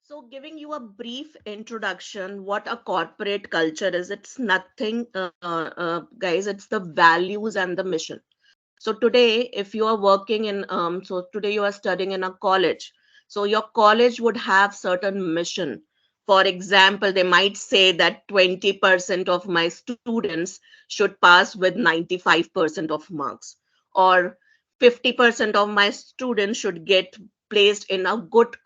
So, giving you a brief introduction, what a corporate culture is, it's nothing, guys, it's the values and the mission. So, today, if you are working in, today you are studying in a college. So, your college would have certain mission. For example, they might say that 20% of my students should pass with 95% of marks, or 50% of my students should get placed in a good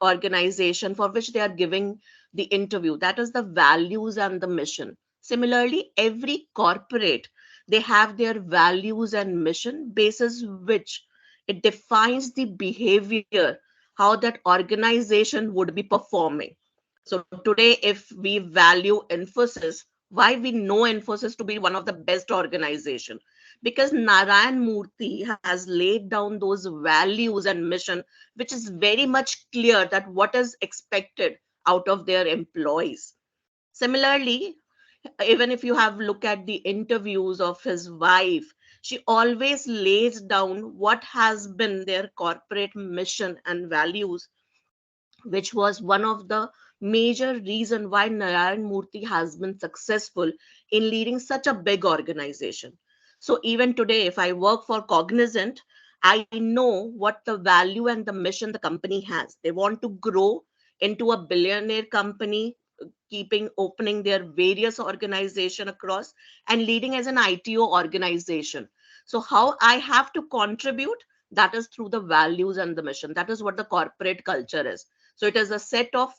organization for which they are giving the interview. That is the values and the mission. Similarly, every corporate, they have their values and mission basis which it defines the behavior, how that organization would be performing. So today, if we value Infosys, why we know Infosys to be one of the best organization? Because Narayan Murthy has laid down those values and mission, which is very much clear that what is expected out of their employees. Similarly, even if you have look at the interviews of his wife, she always lays down what has been their corporate mission and values, which was one of the major reason why Narayan Murthy has been successful in leading such a big organization. So even today, if I work for Cognizant, I know what the value and the mission the company has. They want to grow into a billionaire company, keeping opening their various organization across and leading as an ITO organization. So how I have to contribute, that is through the values and the mission. That is what the corporate culture is. So it is a set of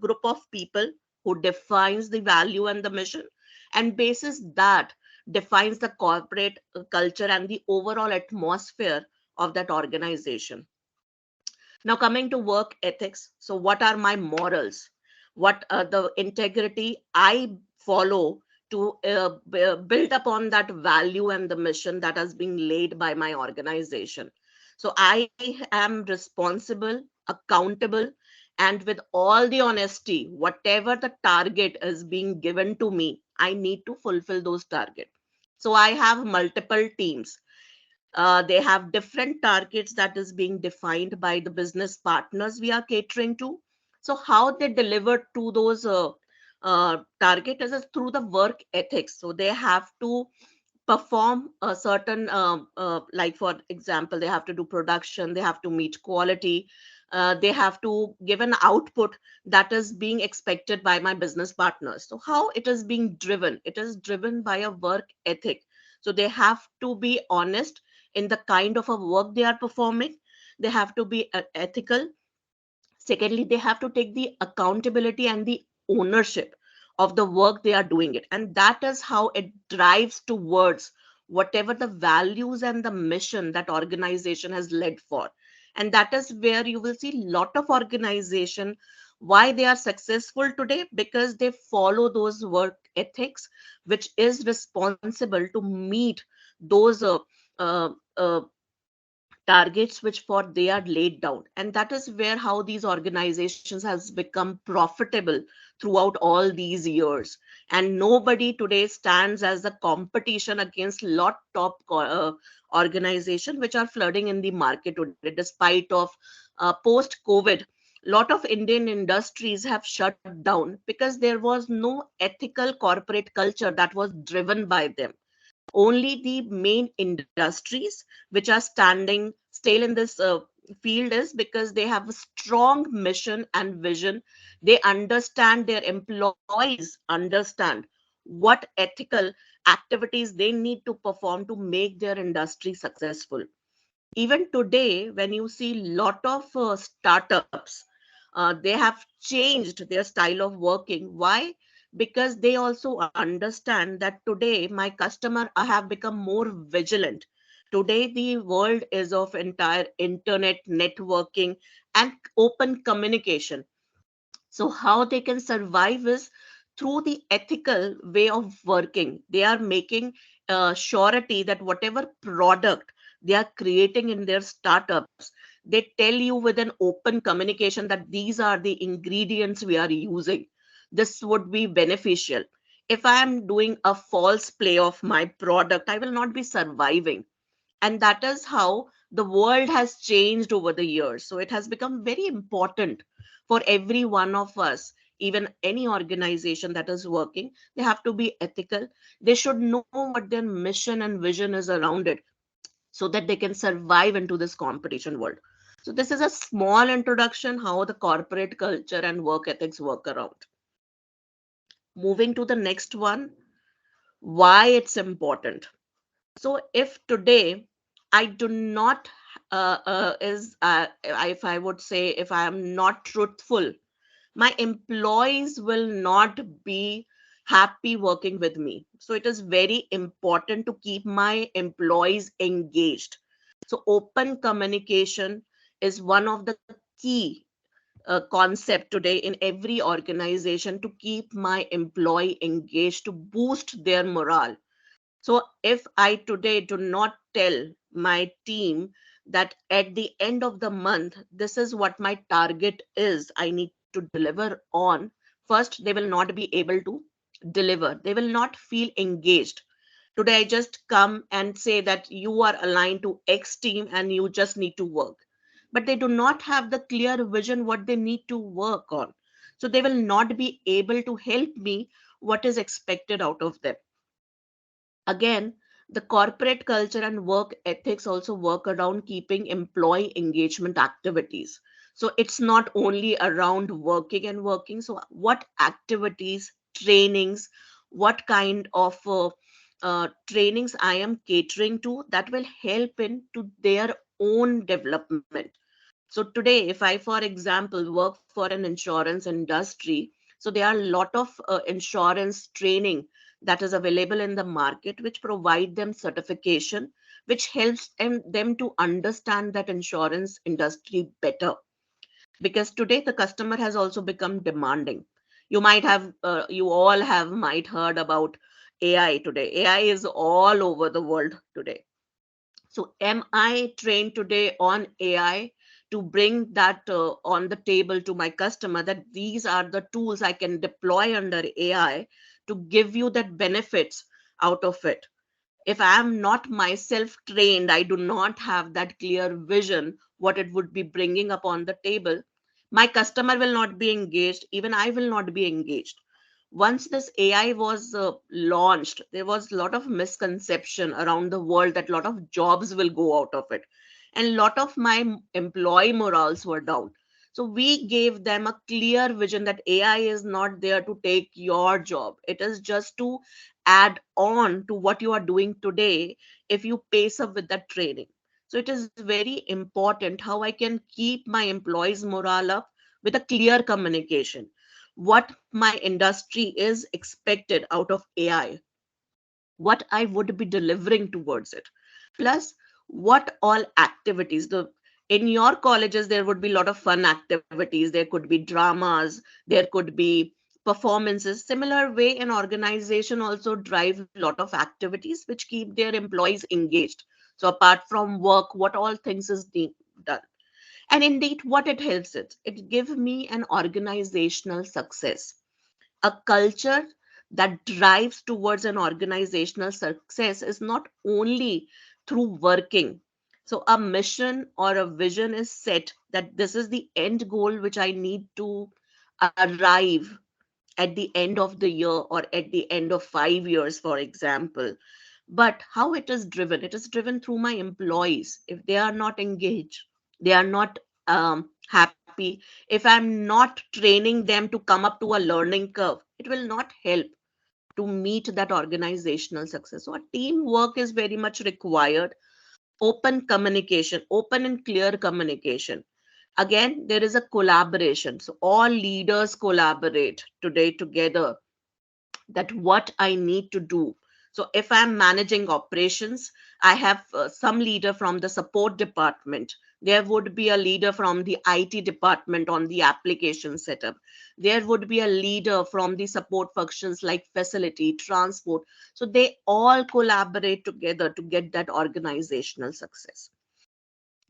group of people who defines the value and the mission, and basis that defines the corporate culture and the overall atmosphere of that organization. Now, coming to work ethics. So, what are my morals? What are the integrity I follow to build upon that value and the mission that has been laid by my organization? So, I am responsible, accountable, and with all the honesty, whatever the target is being given to me, I need to fulfill those targets. So, I have multiple teams. They have different targets that is being defined by the business partners we are catering to. So how they deliver to those target is through the work ethics. So they have to perform a certain like for example, they have to do production, they have to meet quality, they have to give an output that is being expected by my business partners. So how it is being driven? It is driven by a work ethic. So they have to be honest in the kind of a work they are performing. They have to be ethical. Secondly, they have to take the accountability and the ownership of the work they are doing it, and that is how it drives towards whatever the values and the mission that organization has led for. And that is where you will see lot of organization, why they are successful today, because they follow those work ethics which is responsible to meet those uh, uh, targets which for they are laid down. And that is where how these organizations has become profitable throughout all these years. And nobody today stands as a competition against lot top organization which are flooding in the market today, despite of post covid. Lot of Indian industries have shut down because there was no ethical corporate culture that was driven by them. Only the main industries which are standing still in this field is because they have a strong mission and vision. They understand, their employees understand what ethical activities they need to perform to make their industry successful. Even today, when you see lot of startups, they have changed their style of working. Why? Because they also understand that today my customer have become more vigilant. Today the world is of entire internet networking and open communication. So how they can survive is through the ethical way of working. They are making surety that whatever product they are creating in their startups, they tell you with an open communication that these are the ingredients we are using. This would be beneficial. If I am doing a false play of my product, I will not be surviving. And that is how the world has changed over the years. So it has become very important for every one of us, even any organization that is working, they have to be ethical. They should know what their mission and vision is around it, so that they can survive into this competition world. So this is a small introduction how the corporate culture and work ethics work around. Moving to the next one, why it's important. So if today I do not is if I would say, if I am not truthful, my employees will not be happy working with me. So it is very important to keep my employees engaged. So open communication is one of the key concept today in every organization to keep my employee engaged, to boost their morale. So if I today do not tell my team that at the end of the month, this is what my target is, I need to deliver on, first, they will not be able to deliver. They will not feel engaged. Today, I just come and say that you are aligned to X team and you just need to work. But they do not have the clear vision what they need to work on. So they will not be able to help me what is expected out of them. Again, the corporate culture and work ethics also work around keeping employee engagement activities. So it's not only around working and working. So, what activities, trainings, what kind of trainings I am catering to that will help in to their own development. So today, if I, for example, work for an insurance industry, so there are a lot of insurance training that is available in the market, which provide them certification, which helps them to understand that insurance industry better. Because today the customer has also become demanding. You might have, you all have might heard about AI today. AI is all over the world today. So, am I trained today on AI to bring that on the table to my customer, that these are the tools I can deploy under AI to give you that benefits out of it? If I am not myself trained, I do not have that clear vision what it would be bringing up on the table, my customer will not be engaged, even I will not be engaged. Once this AI was launched, there was a lot of misconception around the world that a lot of jobs will go out of it. And a lot of my employee morals were down. So we gave them a clear vision that AI is not there to take your job. It is just to add on to what you are doing today if you pace up with that training. So it is very important how I can keep my employees' morale up with a clear communication. What my industry is expected out of AI, what I would be delivering towards it. Plus, what all activities, the in your colleges there would be a lot of fun activities, there could be dramas, there could be performances. Similar way, an organization also drive a lot of activities which keep their employees engaged. So apart from work, what all things is being done? And indeed, what it helps, it gives me an organizational success. A culture that drives towards an organizational success is not only through working. So, a mission or a vision is set that this is the end goal which I need to arrive at the end of the year or at the end of 5 years, for example. But how it is driven? It is driven through my employees. If they are not engaged, they are not happy. If I'm not training them to come up to a learning curve, it will not help to meet that organizational success. So, a teamwork is very much required. Open communication, open and clear communication. Again, there is a collaboration. So, all leaders collaborate today together that what I need to do. So if I'm managing operations, I have some leader from the support department. There would be a leader from the IT department on the application setup. There would be a leader from the support functions like facility, transport. So they all collaborate together to get that organizational success.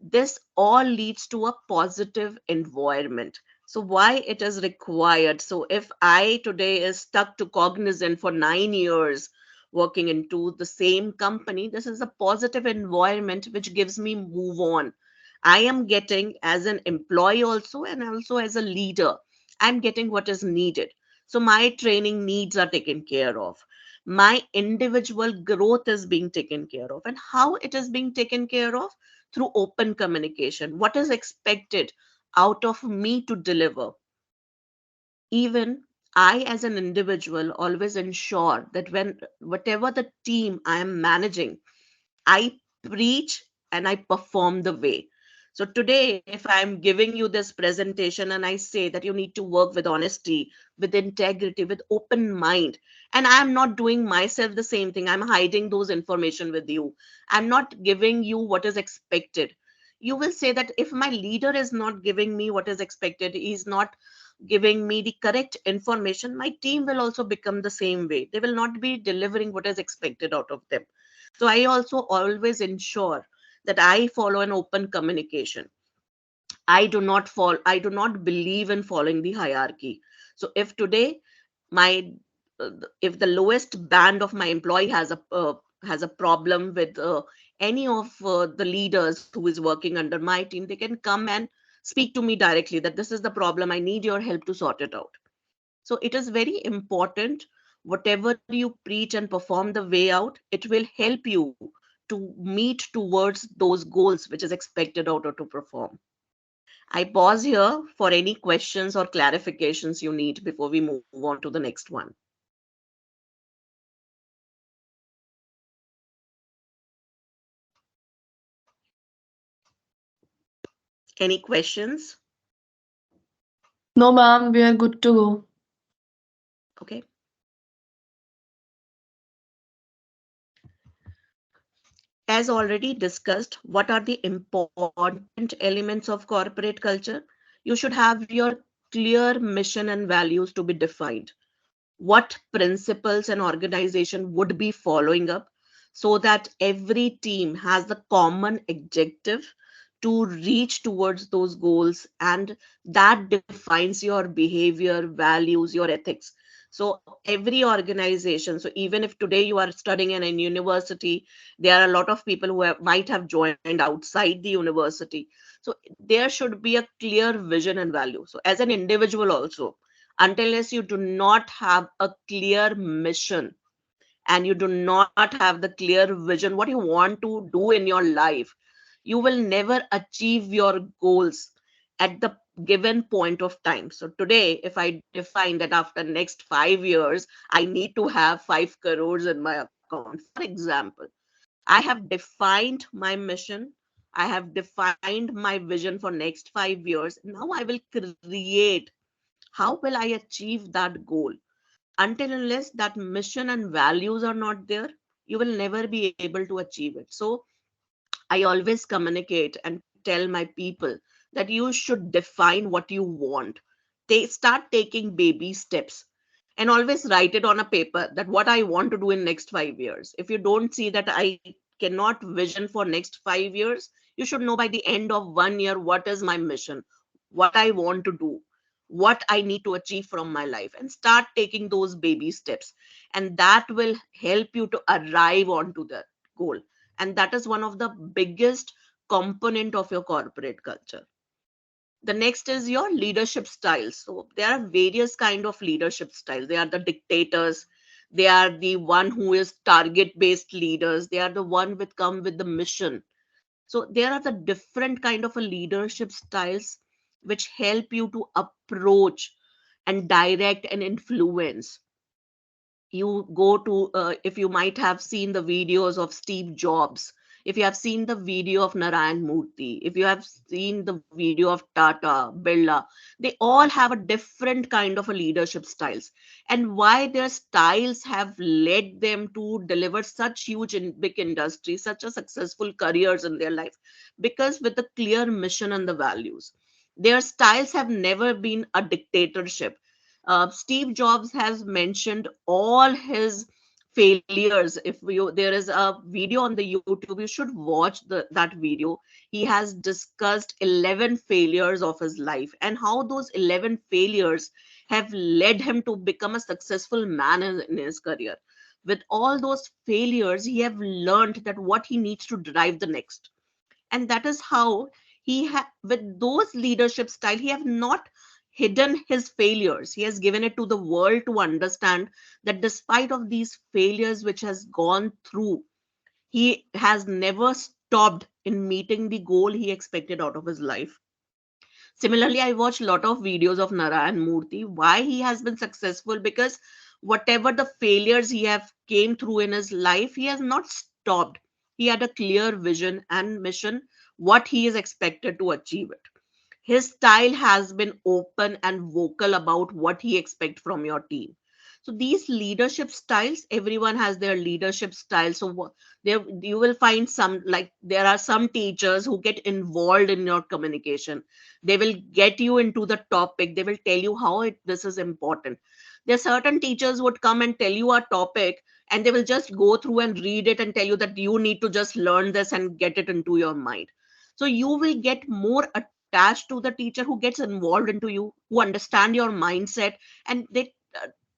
This all leads to a positive environment. So why it is required? So if I today is stuck to Cognizant for 9 years working into the same company, this is a positive environment which gives me move on. I am getting, as an employee also and also as a leader, I'm getting what is needed. So my training needs are taken care of. My individual growth is being taken care of. And how it is being taken care of? Through open communication. What is expected out of me to deliver? Even I, as an individual, always ensure that when whatever the team I am managing, I preach and I perform the way. So today, if I'm giving you this presentation and I say that you need to work with honesty, with integrity, with open mind, and I'm not doing myself the same thing, I'm hiding those information with you. I'm not giving you what is expected. You will say that if my leader is not giving me what is expected, he's not giving me the correct information, my team will also become the same way. They will not be delivering what is expected out of them. So I also always ensure that I follow an open communication. I do not believe in following the hierarchy. So if today my if the lowest band of my employee has a problem with any of the leaders who is working under my team, they can come and speak to me directly that this is the problem, I need your help to sort it out. So it is very important, whatever you preach and perform the way out, it will help you to meet towards those goals which is expected out of to perform. I pause here for any questions or clarifications you need before we move on to the next one. Any questions? No, ma'am, we are good to go. Okay. As already discussed, what are the important elements of corporate culture? You should have your clear mission and values to be defined. What principles an organization would be following up so that every team has the common objective to reach towards those goals, and that defines your behavior, values, your ethics. So every organization, so even if today you are studying in a university, there are a lot of people who might have joined outside the university. So there should be a clear vision and value. So as an individual also, unless you do not have a clear mission and you do not have the clear vision what you want to do in your life, you will never achieve your goals at the given point of time. So today, if I define that after next 5 years I need to have 5 crores in my account, for example, I have defined my mission, I have defined my vision for next 5 years. Now I will create, how will I achieve that goal? Until unless that mission and values are not there, you will never be able to achieve it. So I always communicate and tell my people that you should define what you want. They start taking baby steps and always write it on a paper that what I want to do in next 5 years. If you don't see that I cannot vision for next 5 years, you should know by the end of 1 year what is my mission, what I want to do, what I need to achieve from my life, and start taking those baby steps. And that will help you to arrive onto the goal. And that is one of the biggest component of your corporate culture. The next is your leadership styles. So there are various kind of leadership styles. They are the dictators, they are the one who is target based leaders, they are the one with come with the mission. So there are the different kind of a leadership styles which help you to approach and direct and influence. You go to if you might have seen the videos of Steve Jobs, if you have seen the video of Narayan Murthy, if you have seen the video of Tata, Birla, they all have a different kind of a leadership styles. And why their styles have led them to deliver such huge and big industries, such a successful careers in their life? Because with the clear mission and the values, their styles have never been a dictatorship. Steve Jobs has mentioned all his failures. If there is a video on the YouTube, you should watch that video. He has discussed 11 failures of his life and how those 11 failures have led him to become a successful man in his career. With all those failures, he have learned that what he needs to drive the next, and that is how With those leadership style, he have not hidden his failures. He has given it to the world to understand that despite of these failures which has gone through, he has never stopped in meeting the goal he expected out of his life. Similarly, I watched a lot of videos of Narayan Murthy. Why he has been successful? Because whatever the failures he have came through in his life, he has not stopped. He had a clear vision and mission, what he is expected to achieve it. His style has been open and vocal about what he expects from your team. So these leadership styles, everyone has their leadership style. So there you will find some, like there are some teachers who get involved in your communication. They will get you into the topic. They will tell you how this is important. There are certain teachers who would come and tell you a topic, and they will just go through and read it and tell you that you need to just learn this and get it into your mind. So you will get more attached to the teacher who gets involved into you, who understand your mindset, and they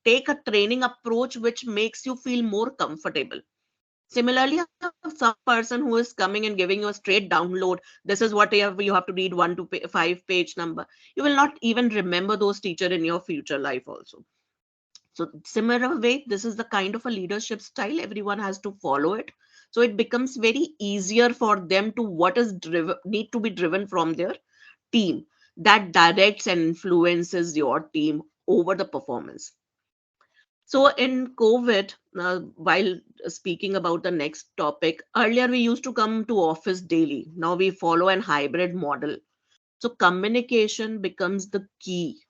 take a training approach which makes you feel more comfortable. Similarly, some person who is coming and giving you a straight download, this is what you have to read 1 to 5 page number, you will not even remember those teacher in your future life also. So similar way, this is the kind of a leadership style everyone has to follow it. So it becomes very easier for them to what is driven need to be driven from their team, that directs and influences your team over the performance. So in COVID, while speaking about the next topic, earlier we used to come to office daily. Now we follow an hybrid model. So communication becomes the key.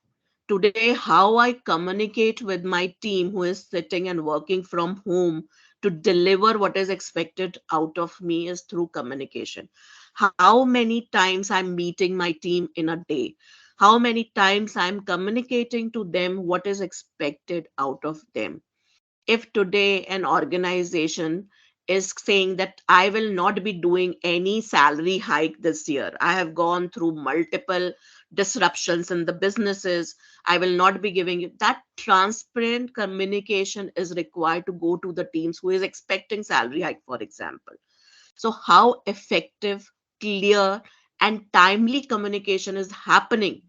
Today, how I communicate with my team who is sitting and working from home to deliver what is expected out of me is through communication. How many times I'm meeting my team in a day? How many times I'm communicating to them what is expected out of them? If today an organization is saying that I will not be doing any salary hike this year, I have gone through multiple disruptions in the businesses, I will not be giving you that transparent communication is required to go to the teams who is expecting salary hike, for example. So, how effective, clear, and timely communication is happening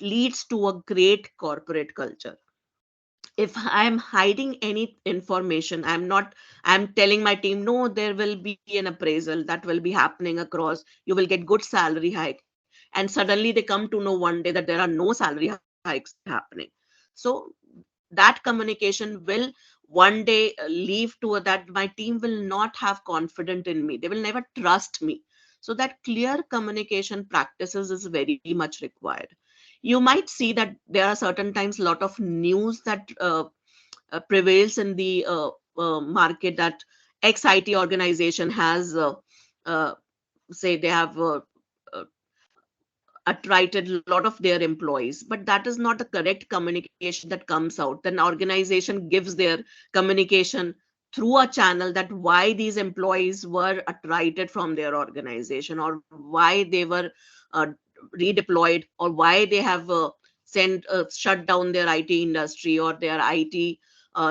leads to a great corporate culture. If I'm hiding any information, I'm telling my team, no, there will be an appraisal that will be happening across, you will get good salary hike, and suddenly they come to know one day that there are no salary hikes happening. So that communication will one day leave to that my team will not have confidence in me, they will never trust me. So that clear communication practices is very much required. You might see that there are certain times a lot of news that prevails in the market, that XIT organization has uh, say they have uh, attrited a lot of their employees, but that is not the correct communication that comes out. Then organization gives their communication through a channel that why these employees were attrited from their organization, or why they were uh, redeployed, or why they have sent shut down their IT industry or their IT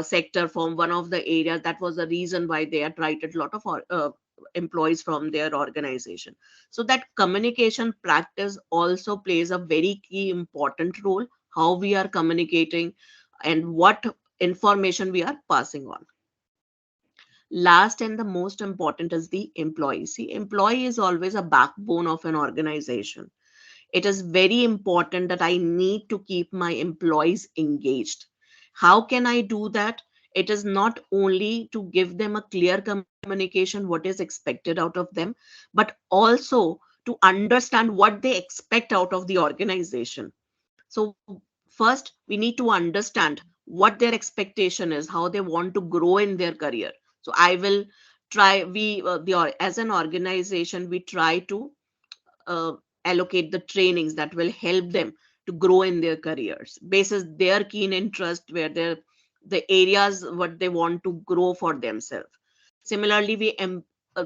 sector from one of the areas. That was the reason why they attrited a lot of employees from their organization. So that communication practice also plays a very key important role, how we are communicating and what information we are passing on. Last and the most important is the employee. See, employee is always a backbone of an organization. It is very important that I need to keep my employees engaged. How can I do that? It is not only to give them a clear communication, what is expected out of them, but also to understand what they expect out of the organization. So, first, we need to understand what their expectation is, how they want to grow in their career. So, I will try, as an organization, we try to uh, allocate the trainings that will help them to grow in their careers basis their keen interest, where they're the areas what they want to grow for themselves. Similarly,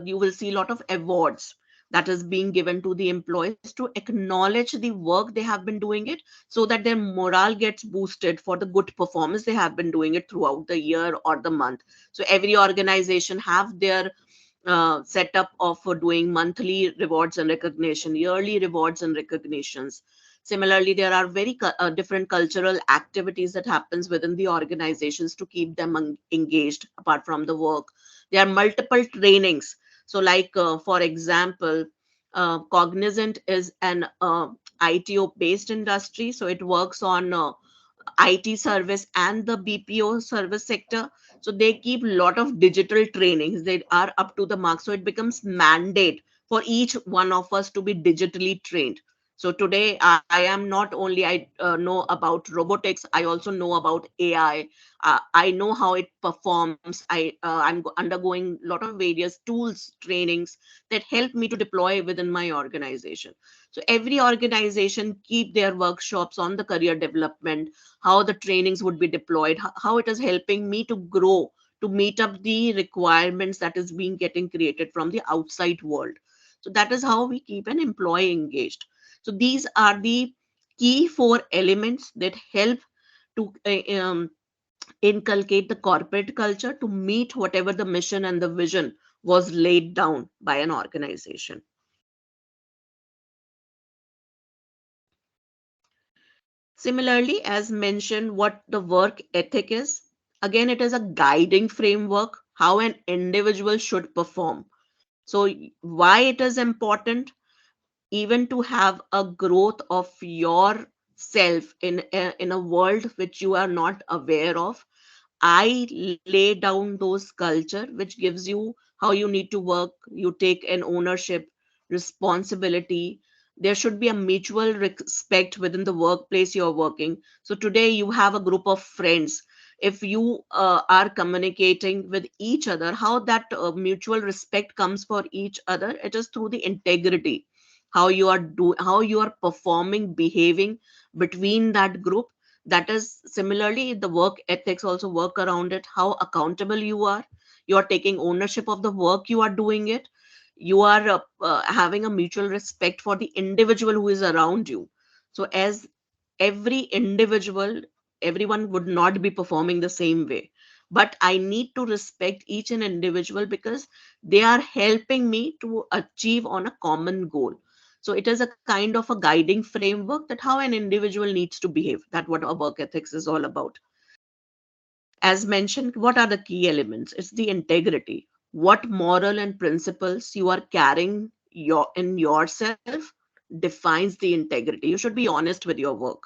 you will see a lot of awards that is being given to the employees to acknowledge the work they have been doing it, so that their morale gets boosted for the good performance they have been doing it throughout the year or the month. So every organization have their setup of doing monthly rewards and recognition, yearly rewards and recognitions. Similarly, there are very different cultural activities that happens within the organizations to keep them engaged apart from the work. There are multiple trainings. So, like for example, Cognizant is an ITO based industry, so it works on IT service and the BPO service sector. So they keep a lot of digital trainings. They are up to the mark. So it becomes mandate for each one of us to be digitally trained. So today I am not only I know about robotics, I also know about AI. I know how it performs. I'm undergoing a lot of various tools trainings that help me to deploy within my organization. So every organization keep their workshops on the career development, how the trainings would be deployed, how it is helping me to grow, to meet up the requirements that is being getting created from the outside world. So that is how we keep an employee engaged. So these are the key four elements that help to inculcate the corporate culture to meet whatever the mission and the vision was laid down by an organization. Similarly, as mentioned, what the work ethic is, again, it is a guiding framework how an individual should perform. So, why it is important, even to have a growth of yourself in a world which you are not aware of. I lay down those culture which gives you how you need to work. You take an ownership, responsibility. There should be a mutual respect within the workplace you're working. So today you have a group of friends. If you are communicating with each other, how that mutual respect comes for each other, it is through the integrity, how you are performing, behaving between that group. That is similarly the work ethics also work around it, how accountable you are. You are taking ownership of the work you are doing it. You are having a mutual respect for the individual who is around you. So as every individual, everyone would not be performing the same way, but I need to respect each and individual because they are helping me to achieve on a common goal. So it is a kind of a guiding framework that how an individual needs to behave. That what our work ethics is all about. As mentioned, what are the key elements? It's the integrity. What moral and principles you are carrying in yourself defines the integrity. You should be honest with your work.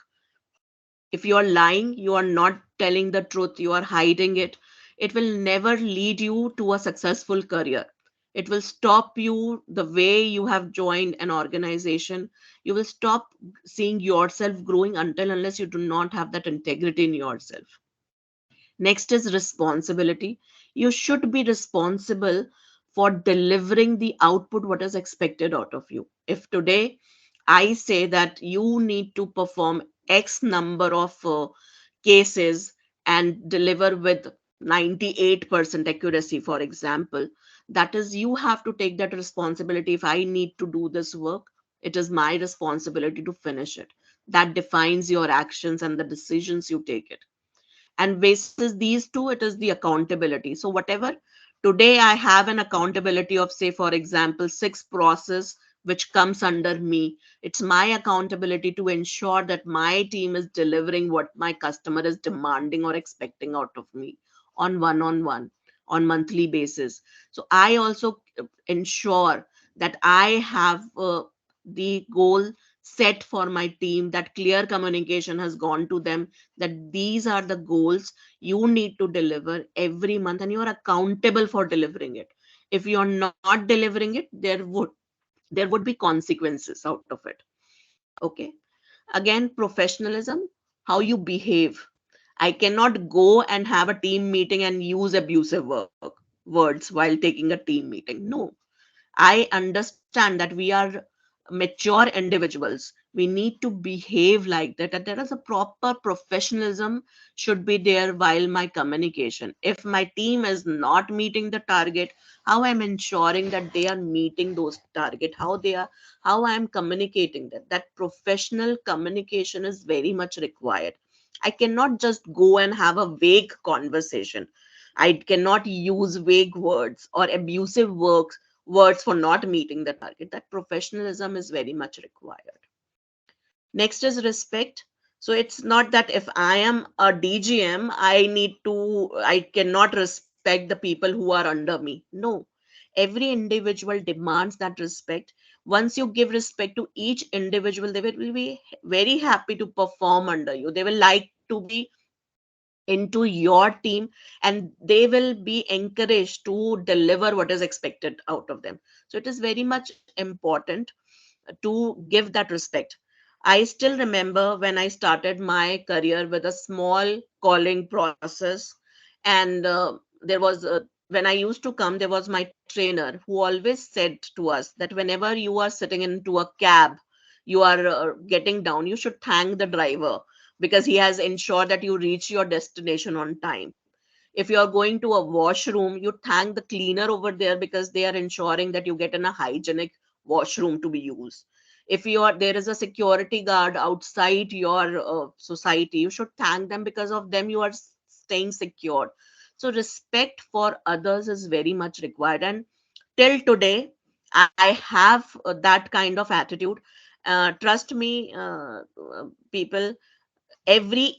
If you are lying, you are not telling the truth, you are hiding it, it will never lead you to a successful career. It will stop you the way you have joined an organization. You will stop seeing yourself growing until unless you do not have that integrity in yourself. Next is responsibility. You should be responsible for delivering the output what is expected out of you. If today I say that you need to perform X number of cases and deliver with 98% accuracy, for example, that is, you have to take that responsibility. If I need to do this work, it is my responsibility to finish it. That defines your actions and the decisions you take it. And basis these two, it is the accountability. So whatever today I have an accountability of, say for example, six process which comes under me, it's my accountability to ensure that my team is delivering what my customer is demanding or expecting out of me on one on monthly basis. So I also ensure that I have the goal set for my team, that clear communication has gone to them, that these are the goals you need to deliver every month and you are accountable for delivering it. If you are not delivering it, there would be consequences out of it. Okay. Again, professionalism, how you behave. I cannot go and have a team meeting and use abusive words while taking a team meeting. No, I understand that we are mature individuals. We need to behave like that. And there is a proper professionalism should be there while my communication. If my team is not meeting the target, how I'm ensuring that they are meeting those target, how I'm communicating that. That professional communication is very much required. I cannot just go and have a vague conversation. I cannot use vague words or abusive words for not meeting the target. That professionalism is very much required. Next is respect. So it's not that if I am a DGM, I cannot respect the people who are under me. No. Every individual demands that respect. Once you give respect to each individual, they will be very happy to perform under you. They will like to be into your team, and they will be encouraged to deliver what is expected out of them. So it is very much important to give that respect. I still remember when I started my career with a small calling process, and there was when I used to come, there was my trainer who always said to us that whenever you are sitting into a cab, you are getting down, you should thank the driver because he has ensured that you reach your destination on time. If you are going to a washroom, you thank the cleaner over there because they are ensuring that you get in a hygienic washroom to be used. If you are there is a security guard outside your society, you should thank them because of them you are staying secure. So respect for others is very much required, and till today I have that kind of attitude. Trust me, people, every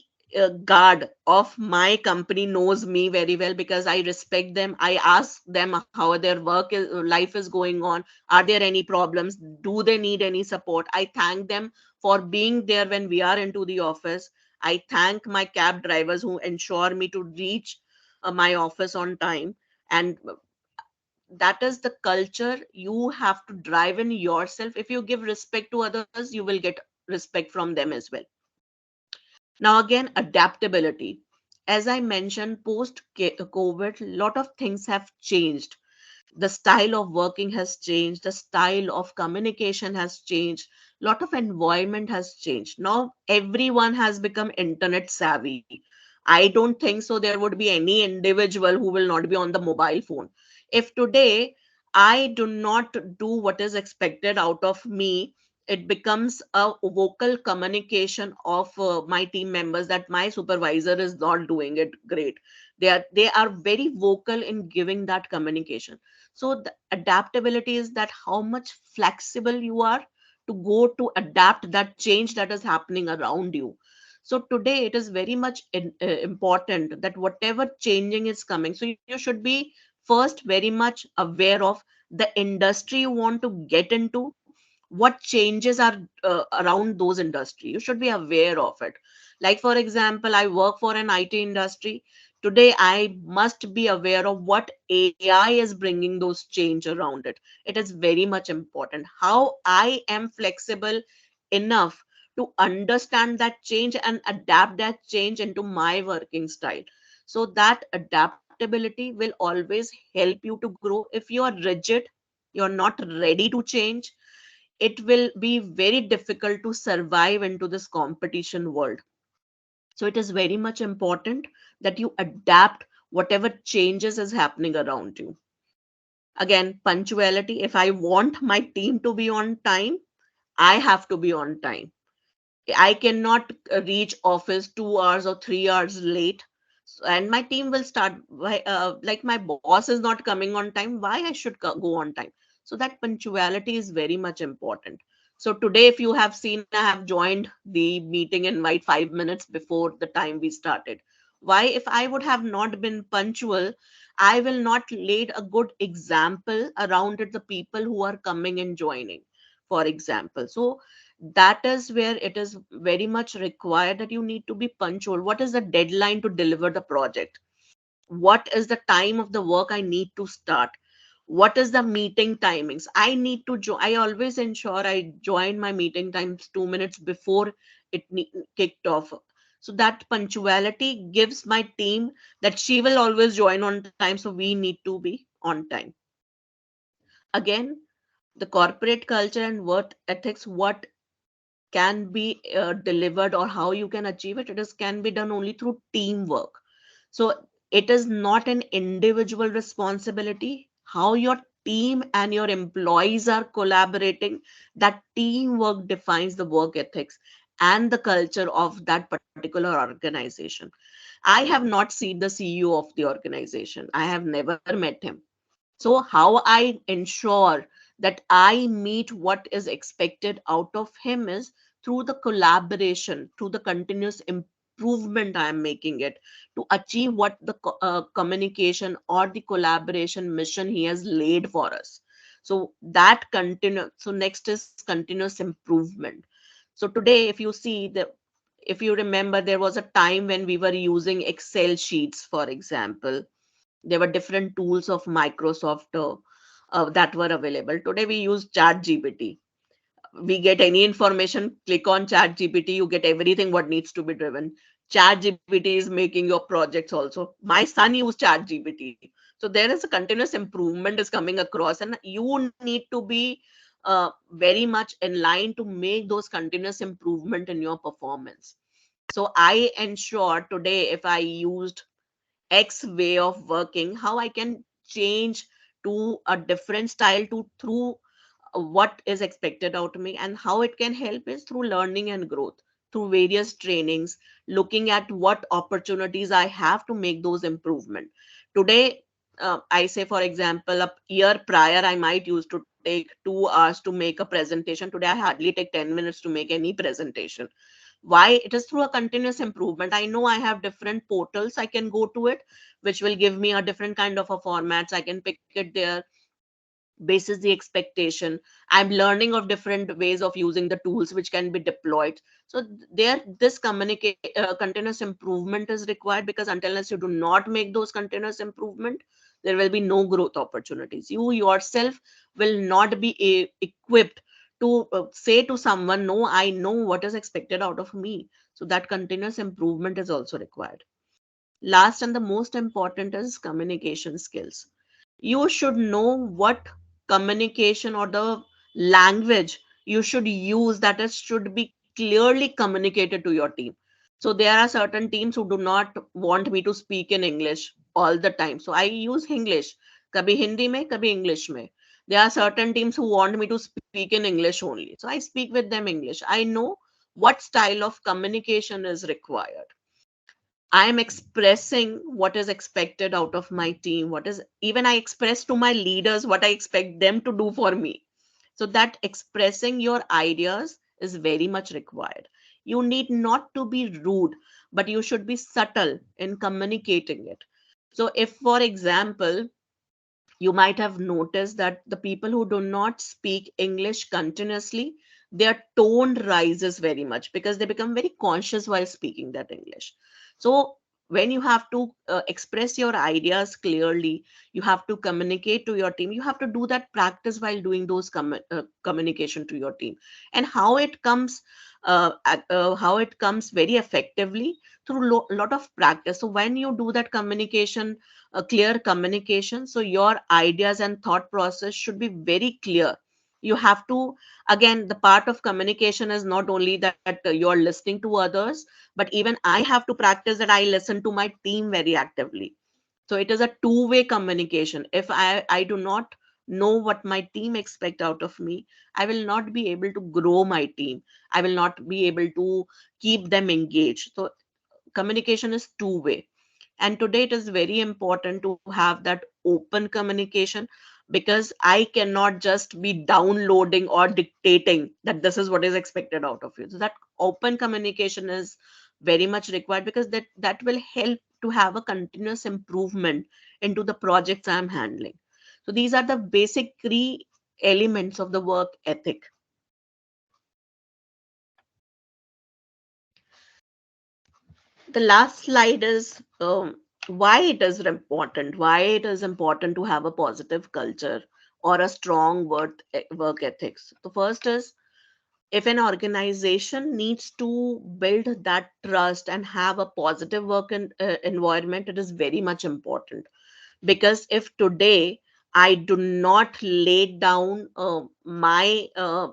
guard of my company knows me very well because I respect them. I ask them how their life is going on. Are there any problems? Do they need any support? I thank them for being there when we are into the office. I thank my cab drivers who ensure me to reach my office on time. And that is the culture you have to drive in yourself. If you give respect to others, you will get respect from them as well. Now, again, adaptability. As I mentioned, post COVID, a lot of things have changed. The style of working has changed, the style of communication has changed, lot of environment has changed. Now everyone has become internet savvy. I don't think so there would be any individual who will not be on the mobile phone. If today I do not do what is expected out of me, it becomes a vocal communication of my team members that my supervisor is not doing it great. They are very vocal in giving that communication. So the adaptability is that how much flexible you are to go to adapt that change that is happening around you. So today it is very much important that whatever changing is coming, so you should be first very much aware of the industry you want to get into, what changes are around those industry. You should be aware of it. Like for example, I work for an IT industry. Today I must be aware of what AI is bringing those change around it. It is very much important how I am flexible enough to understand that change and adapt that change into my working style. So that adaptability will always help you to grow. If you are rigid, you're not ready to change, it will be very difficult to survive into this competition world. So it is very much important that you adapt whatever changes is happening around you. Again, punctuality. If I want my team to be on time, I have to be on time. I cannot reach office 2 hours or 3 hours late. And my team will start like my boss is not coming on time. Why I should go on time? So that punctuality is very much important. So today, if you have seen, I have joined the meeting invite 5 minutes before the time we started. Why? If I would have not been punctual, I will not laid a good example around it, the people who are coming and joining, for example. So that is where it is very much required that you need to be punctual. What is the deadline to deliver the project? What is the time of the work I need to start? What is the meeting timings I need to join? I always ensure I join my meeting times 2 minutes before kicked off. So that punctuality gives my team that she will always join on time, so we need to be on time. Again, the corporate culture and work ethics, what can be delivered or how you can achieve it, it is can be done only through teamwork. So it is not an individual responsibility. How your team and your employees are collaborating, that teamwork defines the work ethics. and the culture of that particular organization. I have not seen the CEO of the organization. I have never met him. So, how I ensure that I meet what is expected out of him is through the collaboration, through the continuous improvement I am making it to achieve what the communication or the collaboration mission he has laid for us. So, that continue. So, next is continuous improvement. So, today, if you see the if you remember, there was a time when we were using Excel sheets, for example. There were different tools of Microsoft that were available. Today we use Chat GPT. We get any information, click on Chat GPT, you get everything what needs to be driven. Chat GPT is making your projects also. My son used Chat GPT. So there is a continuous improvement is coming across, and you need to be very much in line to make those continuous improvement in your performance. So I ensure today if I used X way of working, how I can change to a different style to through what is expected out of me, and how it can help is through learning and growth, through various trainings, looking at what opportunities I have to make those improvement. Today, I say for example, a year prior I might used to take 2 hours to make a presentation. Today I hardly take 10 minutes to make any presentation. Why? It is through a continuous improvement. I know I have different portals I can go to it, which will give me a different kind of a formats. I can pick it there basis the expectation. I'm learning of different ways of using the tools which can be deployed. So there this communicate continuous improvement is required, because until unless you do not make those continuous improvement, there will be no growth opportunities. You yourself will not be equipped to say to someone, no, I know what is expected out of me. So that continuous improvement is also required. Last and the most important is communication skills. You should know what communication or the language you should use, that is should be clearly communicated to your team. So there are certain teams who do not want me to speak in English all the time, so I use English. Kabhi Hindi mein, kabhi English mein. There are certain teams who want me to speak in English only, so I speak with them English. I know what style of communication is required. I am expressing what is expected out of my team, what is even I express to my leaders what I expect them to do for me. So that expressing your ideas is very much required. You need not to be rude, but you should be subtle in communicating it. So, if, for example, you might have noticed that the people who do not speak English continuously, their tone rises very much because they become very conscious while speaking that English. So, when you have to express your ideas clearly, you have to communicate to your team. You have to do that practice while doing those communication to your team, and how it comes very effectively through lot of practice. So when you do that communication, a clear communication, so your ideas and thought process should be very clear. You have to, again, the part of communication is not only that you're listening to others, but even I have to practice that I listen to my team very actively. So it is a two-way communication. If I do not know what my team expect out of me, I will not be able to grow my team. I will not be able to keep them engaged. So communication is two-way, and today it is very important to have that open communication, because I cannot just be downloading or dictating that this is what is expected out of you. So that open communication is very much required, because that will help to have a continuous improvement into the projects I'm handling. So these are the basic three elements of the work ethic. The last slide is why it is important. Why it is important to have a positive culture or a strong work ethics. The first is, if an organization needs to build that trust and have a positive environment, it is very much important. Because if today I do not lay down my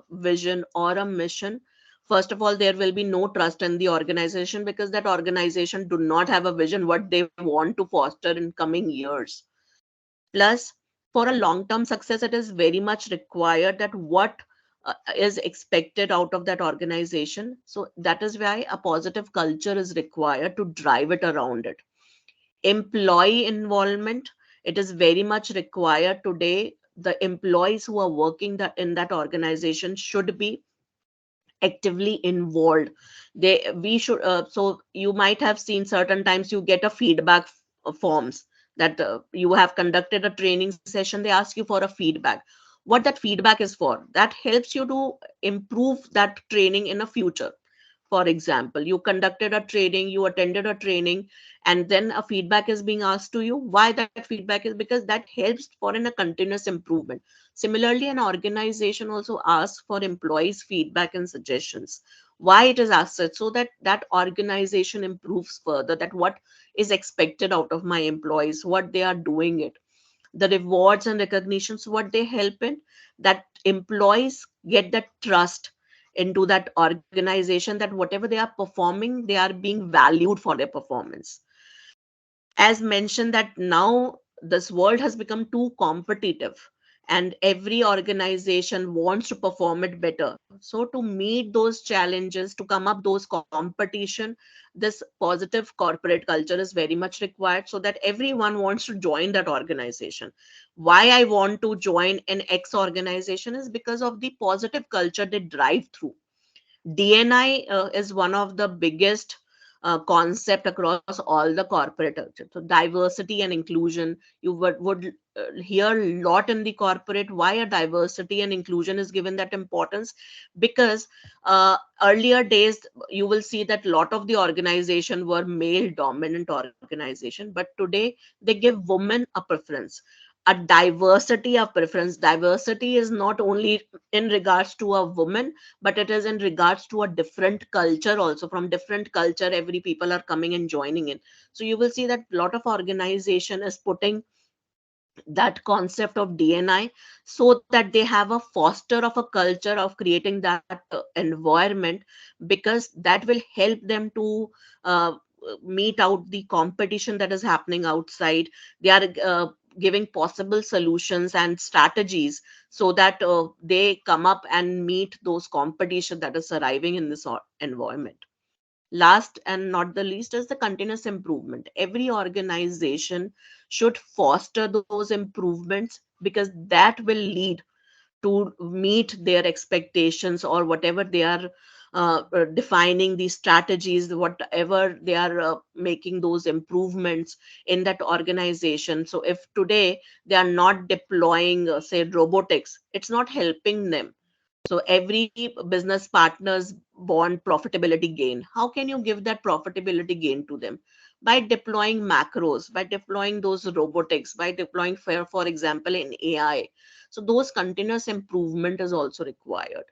vision or a mission, first of all, there will be no trust in the organization, because that organization do not have a vision what they want to foster in coming years. Plus, for a long term success, it is very much required that what is expected out of that organization. So that is why a positive culture is required to drive it around it. Employee involvement, it is very much required today. The employees who are working in that organization should be actively involved. We should so you might have seen certain times you get a feedback forms that you have conducted a training session, they ask you for a feedback. What that feedback is for, that helps you to improve that training in a future. For example, you conducted a training, you attended a training, and then a feedback is being asked to you. Why that feedback is? Because that helps for in a continuous improvement. Similarly, an organization also asks for employees feedback and suggestions. Why it is asked such? So that that organization improves further, that what is expected out of my employees, what they are doing it, the rewards and recognitions, what they help in, that employees get that trust into that organization, that whatever they are performing, they are being valued for their performance. As mentioned, that now this world has become too competitive, and every organization wants to perform it better. So to meet those challenges, to come up those competition, this positive corporate culture is very much required, so that everyone wants to join that organization. Why I want to join an X organization is because of the positive culture they drive through. DNI is one of the biggest concept across all the corporate culture. So diversity and inclusion, you hear a lot in the corporate. Why a diversity and inclusion is given that importance? Because earlier days you will see that lot of the organization were male dominant organization, but today they give women a preference, a diversity of preference. Diversity is not only in regards to a woman, but it is in regards to a different culture also. From different culture, every people are coming and joining in. So you will see that a lot of organization is putting that concept of DNI, so that they have a foster of a culture of creating that environment, because that will help them to uh, meet out the competition that is happening outside. They are giving possible solutions and strategies, so that they come up and meet those competition that is arriving in this environment. Last and not the least is the continuous improvement. Every organization should foster those improvements, because that will lead to meet their expectations, or whatever they are defining these strategies, whatever they are making those improvements in that organization. So if today they are not deploying say robotics, it's not helping them. So every business partners want profitability gain. How can you give that profitability gain to them? By deploying macros, by deploying those robotics, by deploying for example in AI. So those continuous improvement is also required.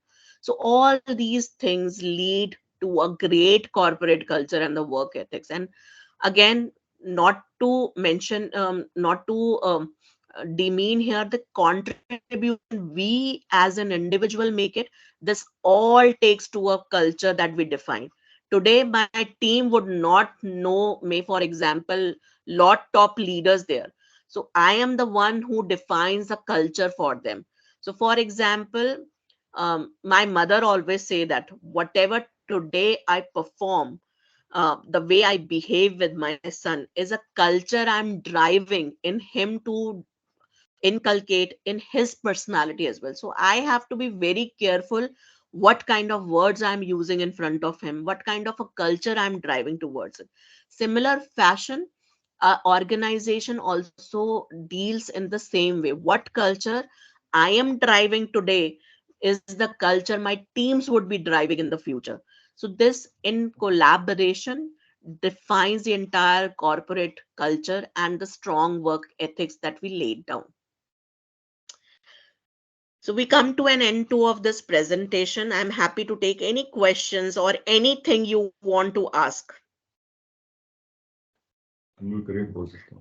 So all these things lead to a great corporate culture and the work ethics. And again, not to mention not to demean here the contribution we as an individual make it. This all takes to a culture that we define. Today my team would not know me, for example, lot top leaders there. So I am the one who defines a culture for them. So for example, my mother always say that whatever today I perform, the way I behave with my son is a culture I'm driving in him to inculcate in his personality as well. So I have to be very careful what kind of words I'm using in front of him, what kind of a culture I'm driving towards it. Similar fashion, organization also deals in the same way. What culture I am driving today is the culture my teams would be driving in the future. So this in collaboration defines the entire corporate culture and the strong work ethics that we laid down. So we come to an end to of this presentation. I'm happy to take any questions or anything you want to ask.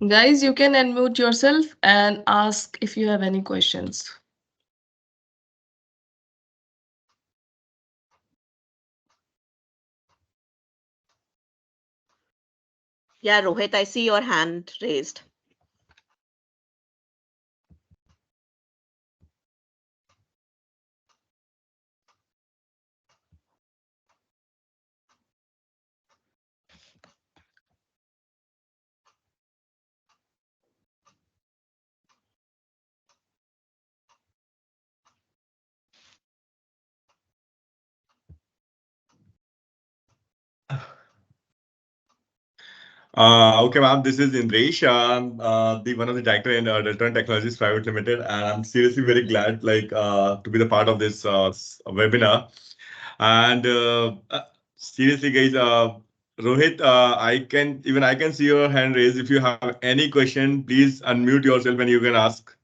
Guys, you can unmute yourself and ask if you have any questions. Yeah, Rohit, I see your hand raised. Okay, ma'am. This is Indresh. I'm the one of the director in Delta Technologies Private Limited, and I'm seriously very glad, to be the part of this webinar. And seriously, guys, Rohit, I can see your hand raised. If you have any question, please unmute yourself and you can ask.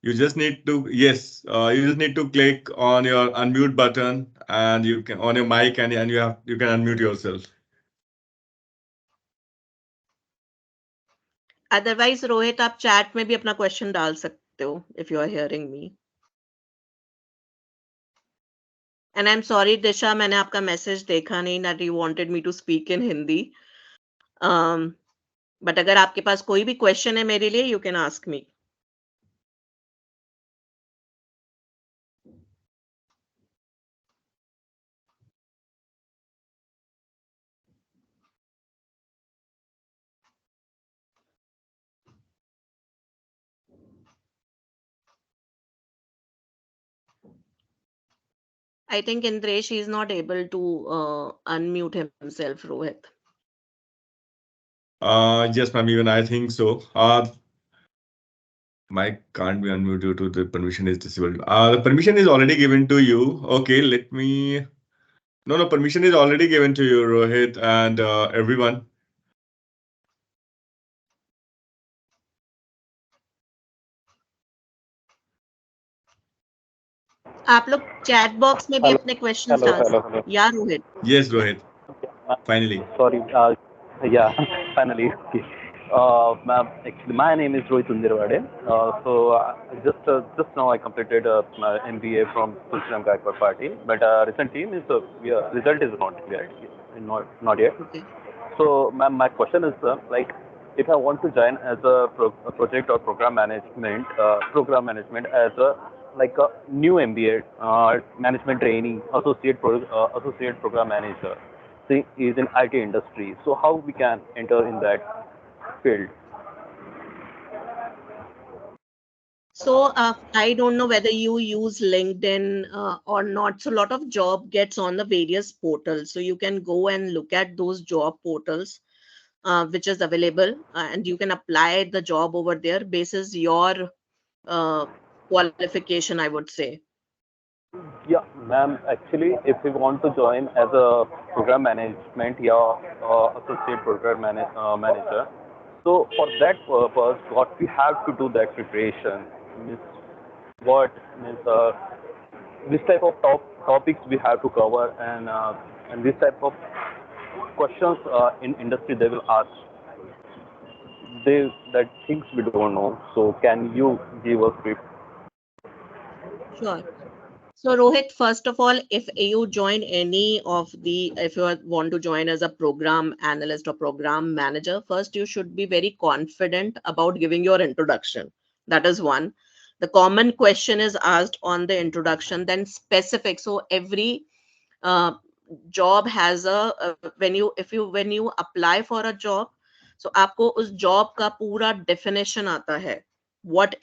You just need to yes, you just need to click on your unmute button and you can on your mic and you can unmute yourself. Otherwise Rohit आप chat में भी अपना question डाल सकते हो if you are hearing me. And I am sorry Disha, मैंने आपका message देखा नहीं that you wanted me to speak in Hindi. But अगर आपके पास कोई भी क्वेश्चन है मेरे लिए, you can ask me. I think Indresh is not able to unmute himself, Rohit. Yes, ma'am, even I think so. Mic can't be unmuted due to the permission is disabled. The permission is already given to you. Okay, let me. No, permission is already given to you, Rohit, and everyone. आप लोग chat box में भी Hello, अपने questions hello, डाल hello, सकते. hello. या Rohit. Yes, Rohit. Uh, Finally. Sorry. Yeah, finally. Okay. Actually, my name is Rohit Undirwade. Just now I completed my MBA from Tulsiram Gaikwad Party, but recently result is not yet, not yet. Okay. So my question is if I want to join as a project or program management as a a new MBA management trainee associate program manager, see, is in IT industry. So how we can enter in that field? So I don't know whether you use LinkedIn or not. So a lot of job gets on the various portals. So you can go and look at those job portals which is available, and you can apply the job over there basis your uh, qualification, I would say. Yeah, ma'am. Actually, if we want to join as a program management, yeah, associate manager. So for that purpose, what we have to do that preparation means what means this type of topics we have to cover and this type of questions in industry they will ask they that things we don't know. So can you give us brief? Sure. So Rohit, first of all, if you join any of the, if you want to join as a program analyst or program manager, first you should be very confident about giving your introduction. That is one. The common question is asked on the introduction, then specific. So every uh, job has when you if you when you apply for a job, so आपको उस job का पूरा definition आता है. What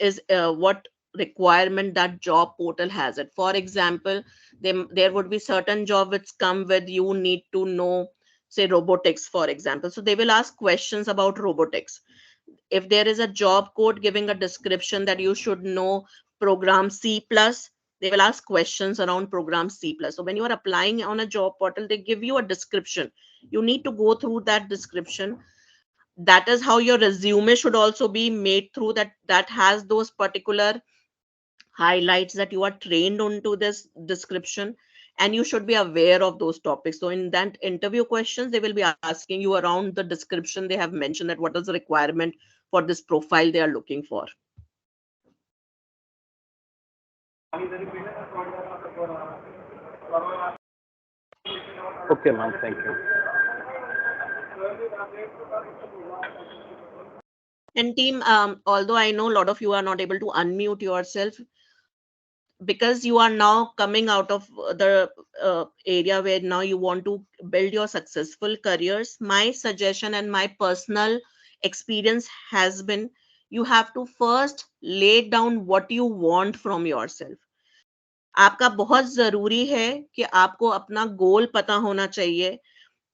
requirement that job portal has it. For example, there would be certain job which come with you need to know, say, robotics, for example. So they will ask questions about robotics. If there is a job code giving a description that you should know program C plus, they will ask questions around program C plus. So when you are applying on a job portal, they give you a description. You need to go through that description. That is how your resume should also be made through that. That has those particular highlights that you are trained onto this description, and you should be aware of those topics. So in that interview questions, they will be asking you around the description. They have mentioned that what is the requirement for this profile they are looking for. Okay, ma'am. Thank you. And team, although I know a lot of you are not able to unmute yourself, because you are now coming out of the area where now you want to build your successful careers, my suggestion and my personal experience has been, you have to first lay down what you want from yourself. आपका बहुत जरूरी है कि आपको अपना गोल पता होना चाहिए.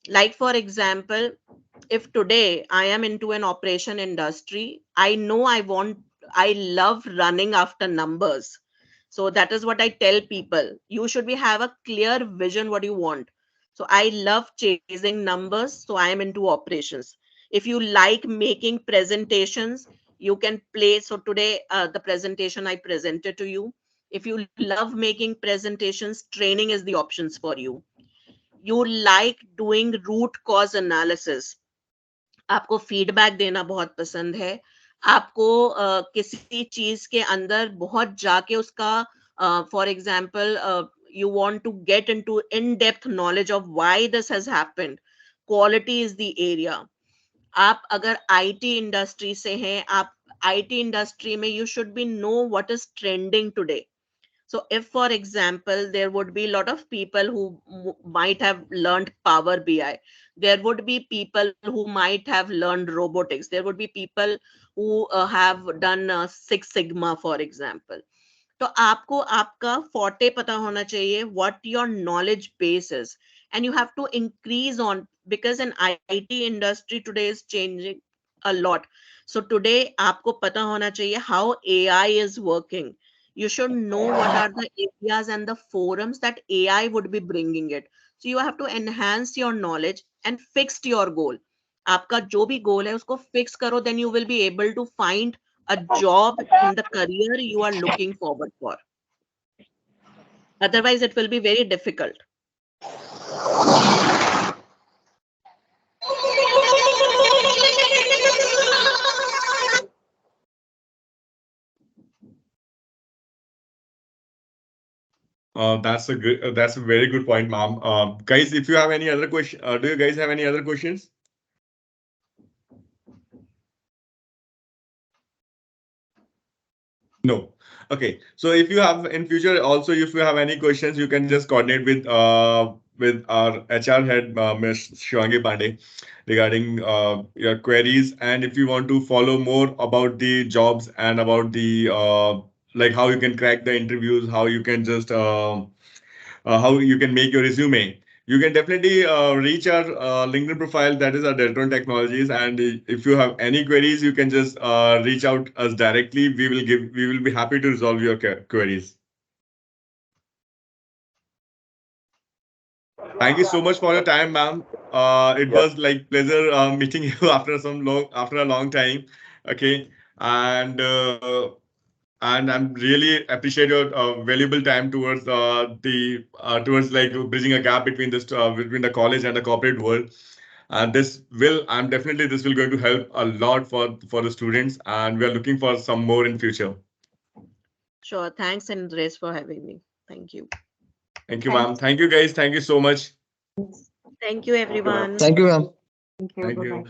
Like for example, if today I am into an operation industry, I know I love running after numbers. So that is what I tell people. You should be have a clear vision what you want. So I love chasing numbers, so I am into operations. If you like making presentations, you can play. So today, the presentation I presented to you. If you love making presentations, training is the options for you. You like doing root cause analysis, आपको feedback देना बहुत पसंद है, आपको किसी चीज के अंदर बहुत जाके उसका for example you want to get into in-depth knowledge of why this has happened. Quality is the area. आप अगर आईटी इंडस्ट्री से हैं, आप आईटी इंडस्ट्री में you should be know what is trending today. So if, for example, there would be a lot of people who might have learned Power BI, there would be people who might have learned robotics, there would be people who have done Six Sigma, for example. तो आपको आपका forte पता होना चाहिए, what your knowledge base is, and you have to increase on, because in IT industry today is changing a lot. So today आपको पता होना चाहिए how AI is working. You should know what are the areas and the forums that AI would be bringing it. So you have to enhance your knowledge and fix your goal. आपका जो भी goal है उसको fix करो, then you will be able to find a job in the career you are looking forward for. Otherwise, it will be very difficult. That's a very good point, ma'am. Guys, if you have any other question, do you guys have any other questions? No. Okay. So if you have in future also, if you have any questions, you can just coordinate with our HR head, Ms. Shivangi Pandey, regarding your queries. And if you want to follow more about the jobs and about the like how you can crack the interviews, how you can just how you can make your resume. You can definitely reach our LinkedIn profile, that is our Deltron Technologies. And if you have any queries, you can just reach out us directly. We will be happy to resolve your queries. Thank you so much for your time, ma'am. It Yes. was like pleasure meeting you after a long time. Okay, and I'm really appreciate your valuable time towards the towards like bridging a gap between between the college and the corporate world. And I'm definitely this will going to help a lot for the students, and we are looking for some more in future. Sure. Thanks, Andres, for having me. Thank you. Thank you, Thank ma'am. Thank you, guys. Thank you so much. Thank you, Thank you, ma'am. everyone. Thank you, ma'am. Thank you.